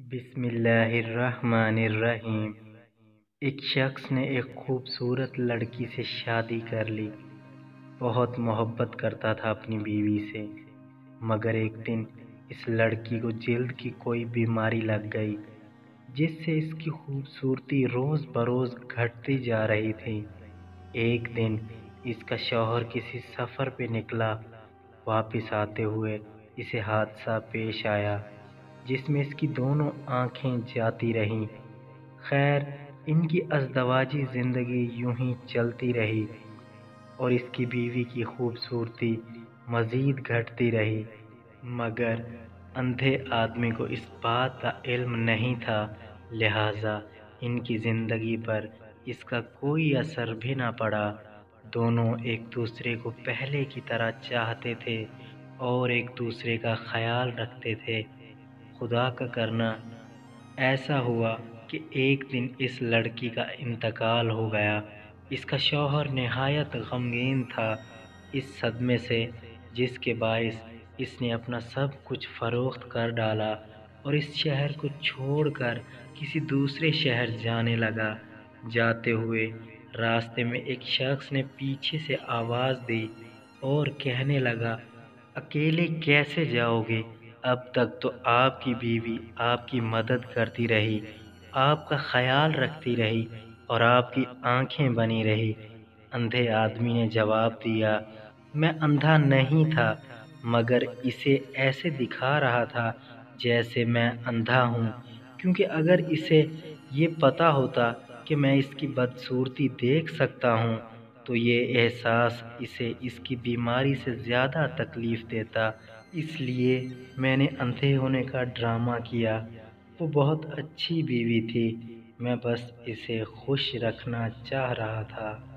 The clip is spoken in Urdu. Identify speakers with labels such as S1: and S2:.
S1: بسم اللہ الرحمن الرحیم۔ ایک شخص نے ایک خوبصورت لڑکی سے شادی کر لی۔ بہت محبت کرتا تھا اپنی بیوی سے، مگر ایک دن اس لڑکی کو جلد کی کوئی بیماری لگ گئی، جس سے اس کی خوبصورتی روز بروز گھٹتی جا رہی تھی۔ ایک دن اس کا شوہر کسی سفر پہ نکلا۔ واپس آتے ہوئے اسے حادثہ پیش آیا جس میں اس کی دونوں آنکھیں جاتی رہیں۔ خیر، ان کی ازدواجی زندگی یوں ہی چلتی رہی اور اس کی بیوی کی خوبصورتی مزید گھٹتی رہی، مگر اندھے آدمی کو اس بات کا علم نہیں تھا، لہٰذا ان کی زندگی پر اس کا کوئی اثر بھی نہ پڑا۔ دونوں ایک دوسرے کو پہلے کی طرح چاہتے تھے اور ایک دوسرے کا خیال رکھتے تھے۔ خدا کا کرنا ایسا ہوا کہ ایک دن اس لڑکی کا انتقال ہو گیا۔ اس کا شوہر نہایت غمگین تھا اس صدمے سے، جس کے باعث اس نے اپنا سب کچھ فروخت کر ڈالا اور اس شہر کو چھوڑ کر کسی دوسرے شہر جانے لگا۔ جاتے ہوئے راستے میں ایک شخص نے پیچھے سے آواز دی اور کہنے لگا، اکیلے کیسے جاؤ گے؟ اب تک تو آپ کی بیوی آپ کی مدد کرتی رہی، آپ کا خیال رکھتی رہی اور آپ کی آنکھیں بنی رہی۔ اندھے آدمی نے جواب دیا، میں اندھا نہیں تھا، مگر اسے ایسے دکھا رہا تھا جیسے میں اندھا ہوں، کیونکہ اگر اسے یہ پتا ہوتا کہ میں اس کی بدصورتی دیکھ سکتا ہوں تو یہ احساس اسے اس کی بیماری سے زیادہ تکلیف دیتا، اس لیے میں نے اندھے ہونے کا ڈرامہ کیا۔ وہ بہت اچھی بیوی تھی، میں بس اسے خوش رکھنا چاہ رہا تھا۔